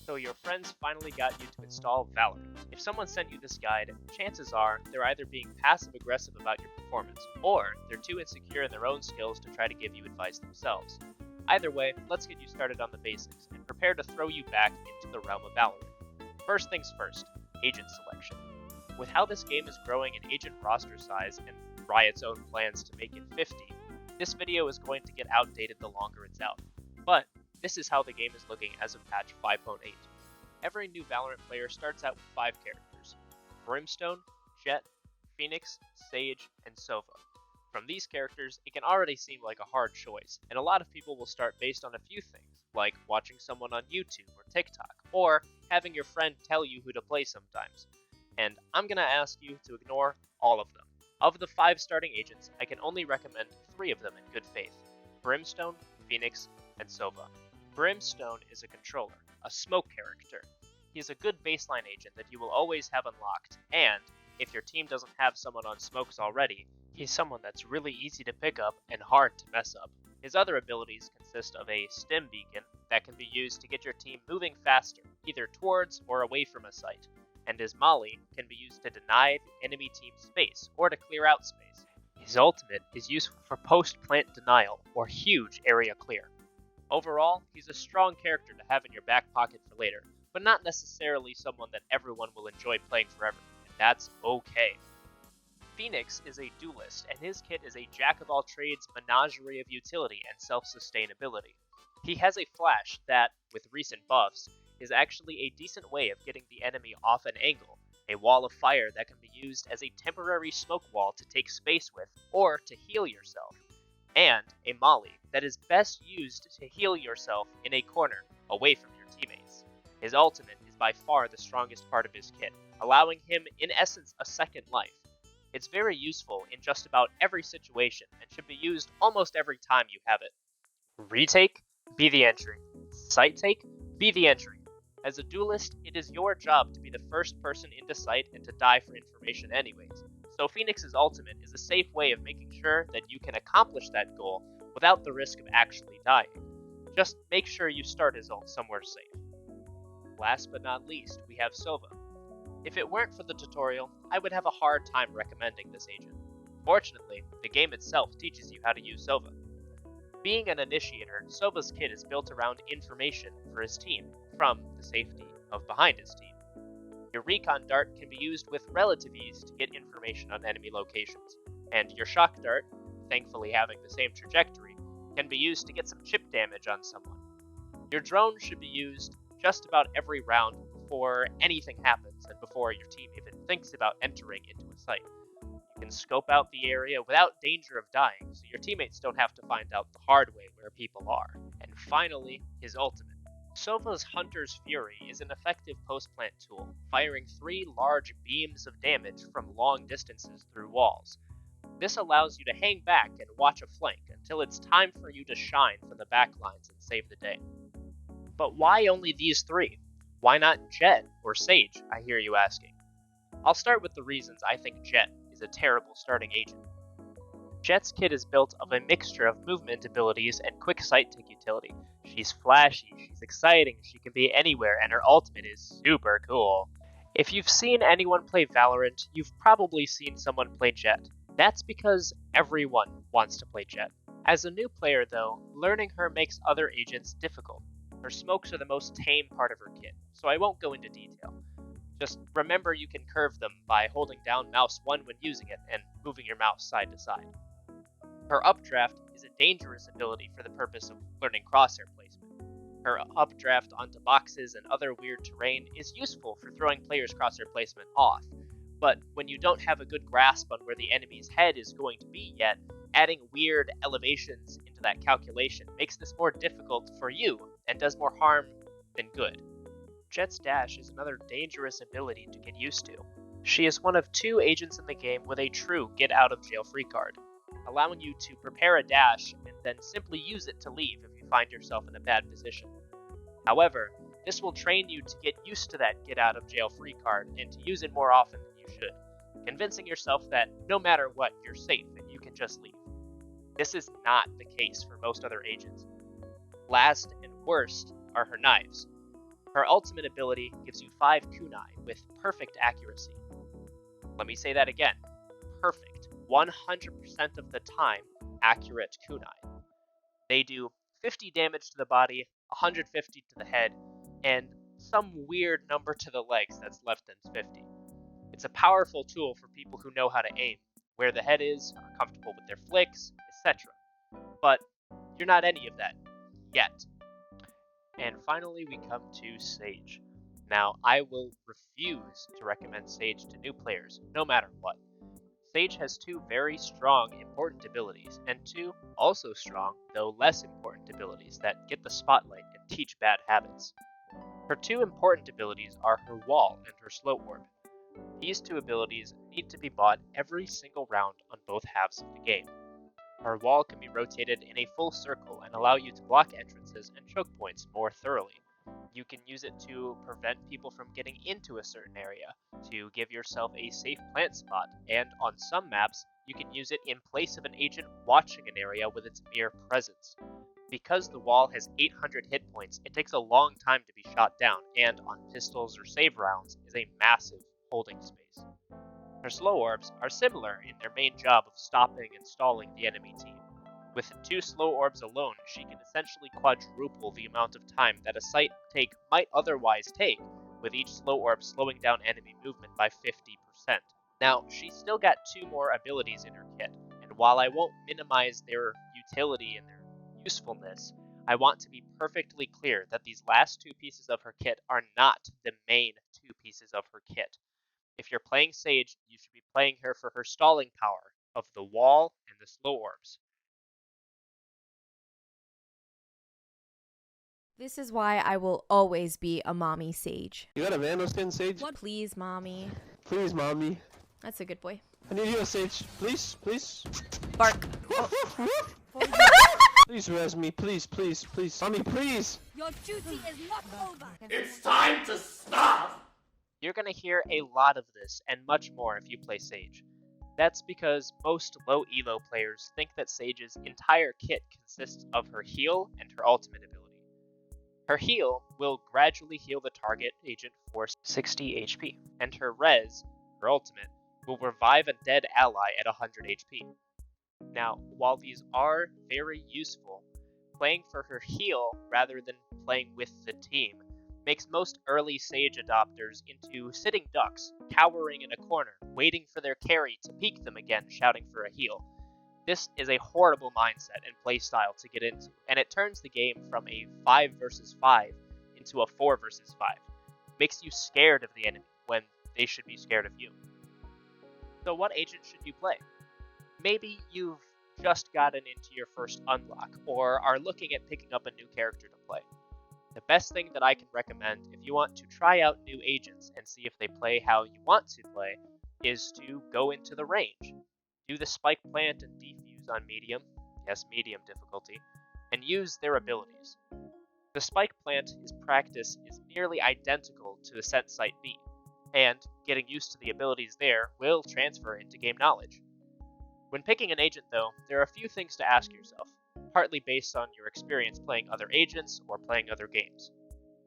So your friends finally got you to install Valorant. If someone sent you this guide, chances are they're either being passive-aggressive about your performance, or they're too insecure in their own skills to try to give you advice themselves. Either way, let's get you started on the basics, and prepare to throw you back into the realm of Valorant. First things first, agent selection. With how this game is growing in agent roster size and Riot's own plans to make it 50, this video is going to get outdated the longer it's out. But this is how the game is looking as of patch 5.8. Every new Valorant player starts out with 5 characters: Brimstone, Jett, Phoenix, Sage, and Sova. From these characters, it can already seem like a hard choice, and a lot of people will start based on a few things, like watching someone on YouTube or TikTok, or having your friend tell you who to play sometimes. And I'm gonna ask you to ignore all of them. Of the 5 starting agents, I can only recommend 3 of them in good faith: Brimstone, Phoenix, and Sova. Brimstone is a controller, a smoke character. He's a good baseline agent that you will always have unlocked, and if your team doesn't have someone on smokes already, he's someone that's really easy to pick up and hard to mess up. His other abilities consist of a stim beacon that can be used to get your team moving faster, either towards or away from a site, and his molly can be used to deny the enemy team space or to clear out space. His ultimate is useful for post-plant denial or huge area clear. Overall, he's a strong character to have in your back pocket for later, but not necessarily someone that everyone will enjoy playing forever, and that's okay. Phoenix is a duelist, and his kit is a jack-of-all-trades menagerie of utility and self-sustainability. He has a flash that, with recent buffs, is actually a decent way of getting the enemy off an angle, a wall of fire that can be used as a temporary smoke wall to take space with, or to heal yourself, and a molly that is best used to heal yourself in a corner, away from your teammates. His ultimate is by far the strongest part of his kit, allowing him, in essence, a second life. It's very useful in just about every situation, and should be used almost every time you have it. Retake? Be the entry. Site take? Be the entry. As a duelist, it is your job to be the first person into site and to die for information anyways, so Phoenix's ultimate is a safe way of making sure that you can accomplish that goal without the risk of actually dying. Just make sure you start his ult somewhere safe. Last but not least, we have Sova. If it weren't for the tutorial, I would have a hard time recommending this agent. Fortunately, the game itself teaches you how to use Sova. Being an initiator, Sova's kit is built around information for his team, from the safety of behind his team. Your recon dart can be used with relative ease to get information on enemy locations, and your shock dart, thankfully having the same trajectory, can be used to get some chip damage on someone. Your drone should be used just about every round before anything happens and before your team even thinks about entering into a site. You can scope out the area without danger of dying, so your teammates don't have to find out the hard way where people are. And finally, his ultimate. Sova's Hunter's Fury is an effective post-plant tool, firing 3 large beams of damage from long distances through walls. This allows you to hang back and watch a flank until it's time for you to shine from the backlines and save the day. But why only these 3? Why not Jett or Sage, I hear you asking? I'll start with the reasons I think Jett is a terrible starting agent. Jett's kit is built of a mixture of movement abilities and quick sight tick utility. She's flashy, she's exciting, she can be anywhere, and her ultimate is super cool. If you've seen anyone play Valorant, you've probably seen someone play Jett. That's because everyone wants to play Jett. As a new player though, learning her makes other agents difficult. Her smokes are the most tame part of her kit, so I won't go into detail. Just remember you can curve them by holding down mouse 1 when using it and moving your mouse side to side. Her updraft is a dangerous ability for the purpose of learning crosshair placement. Her updraft onto boxes and other weird terrain is useful for throwing players' crosshair placement off, but when you don't have a good grasp on where the enemy's head is going to be yet, adding weird elevations into that calculation makes this more difficult for you and does more harm than good. Jett's dash is another dangerous ability to get used to. She is one of 2 agents in the game with a true get-out-of-jail-free card, allowing you to prepare a dash and then simply use it to leave if you find yourself in a bad position. However, this will train you to get used to that get-out-of-jail-free card and to use it more often than you should, convincing yourself that no matter what, you're safe and you can just leave. This is not the case for most other agents. Last and worst are her knives. Her ultimate ability gives you 5 kunai with perfect accuracy. Let me say that again. Perfect. 100% of the time, accurate kunai. They do 50 damage to the body, 150 to the head, and some weird number to the legs that's less than 50. It's a powerful tool for people who know how to aim, where the head is, are comfortable with their flicks, etc. But you're not any of that yet. And finally, we come to Sage. Now, I will refuse to recommend Sage to new players, no matter what. Sage has 2 very strong, important abilities, and 2 also strong, though less important abilities that get the spotlight and teach bad habits. Her 2 important abilities are her wall and her slow orb. These 2 abilities need to be bought every single round on both halves of the game. Her wall can be rotated in a full circle and allow you to block entrances and choke points more thoroughly. You can use it to prevent people from getting into a certain area, to give yourself a safe plant spot, and on some maps, you can use it in place of an agent watching an area with its mere presence. Because the wall has 800 hit points, it takes a long time to be shot down, and on pistols or save rounds is a massive holding space. Her slow orbs are similar in their main job of stopping and stalling the enemy team. With 2 slow orbs alone, she can essentially quadruple the amount of time that a sight take might otherwise take, with each slow orb slowing down enemy movement by 50%. Now, she's still got 2 more abilities in her kit, and while I won't minimize their utility and their usefulness, I want to be perfectly clear that these last 2 pieces of her kit are not the main 2 pieces of her kit. If you're playing Sage, you should be playing her for her stalling power of the wall and the slow orbs. This is why I will always be a mommy Sage. You got a Vandal skin, Sage? What? Please, mommy. Please, mommy. That's a good boy. I need you, a Sage. Please, please. Bark. Please res me, please, please, please. Mommy, please. Your duty is not over. It's time to stop! You're going to hear a lot of this and much more if you play Sage. That's because most low elo players think that Sage's entire kit consists of her heal and her ultimate ability. Her heal will gradually heal the target agent for 60 HP, and her res, her ultimate, will revive a dead ally at 100 HP. Now, while these are very useful, playing for her heal rather than playing with the team makes most early Sage adopters into sitting ducks, cowering in a corner, waiting for their carry to peek them again, shouting for a heal. This is a horrible mindset and playstyle to get into, and it turns the game from a 5 versus 5 into a 4 versus 5. Makes you scared of the enemy when they should be scared of you. So what agent should you play? Maybe you've just gotten into your first unlock, or are looking at picking up a new character to play. The best thing that I can recommend if you want to try out new agents and see if they play how you want to play is to go into the range. Do the spike plant and defuse on medium, yes, medium difficulty, and use their abilities. The spike plant practice is nearly identical to the set site B, and getting used to the abilities there will transfer into game knowledge. When picking an agent though, there are a few things to ask yourself, partly based on your experience playing other agents or playing other games.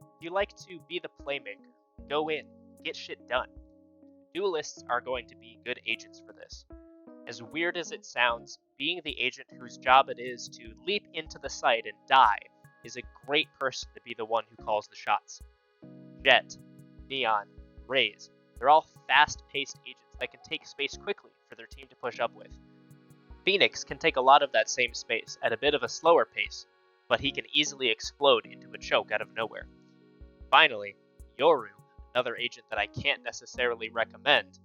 If you like to be the playmaker, go in, get shit done. Duelists are going to be good agents for this. As weird as it sounds, being the agent whose job it is to leap into the site and die is a great person to be the one who calls the shots. Jet, Neon, Raze, they're all fast-paced agents that can take space quickly for their team to push up with. Phoenix can take a lot of that same space at a bit of a slower pace, but he can easily explode into a choke out of nowhere. Finally, Yoru, another agent that I can't necessarily recommend,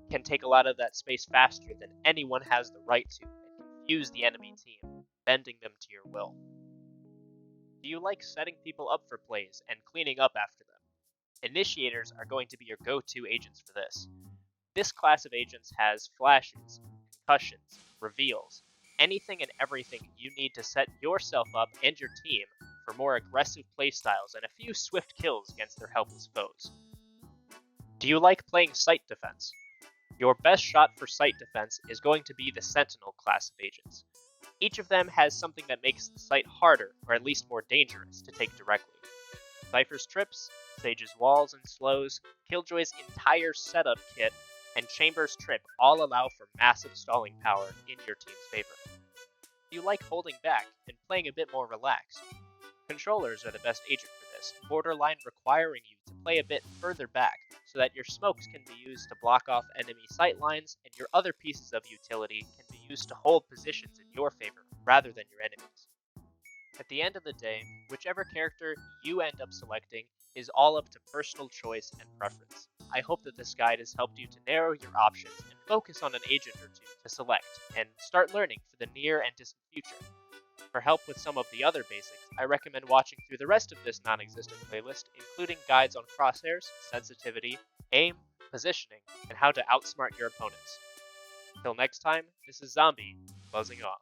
can take a lot of that space faster than anyone has the right to, and confuse the enemy team, bending them to your will. Do you like setting people up for plays and cleaning up after them? Initiators are going to be your go-to agents for this. This class of agents has flashes, concussions, reveals, anything and everything you need to set yourself up and your team for more aggressive playstyles and a few swift kills against their helpless foes. Do you like playing site defense? Your best shot for site defense is going to be the Sentinel class of agents. Each of them has something that makes the site harder, or at least more dangerous, to take directly. Cypher's trips, Sage's walls and slows, Killjoy's entire setup kit, and Chamber's trip all allow for massive stalling power in your team's favor. If you like holding back and playing a bit more relaxed, controllers are the best agent for this, borderline requiring you to play a bit further back so that your smokes can be used to block off enemy sight lines and your other pieces of utility can be used to hold positions in your favor rather than your enemies. At the end of the day, whichever character you end up selecting is all up to personal choice and preference. I hope that this guide has helped you to narrow your options and focus on an agent or two to select, and start learning for the near and distant future. For help with some of the other basics, I recommend watching through the rest of this non-existent playlist, including guides on crosshairs, sensitivity, aim, positioning, and how to outsmart your opponents. Till next time, this is Zombie, buzzing off.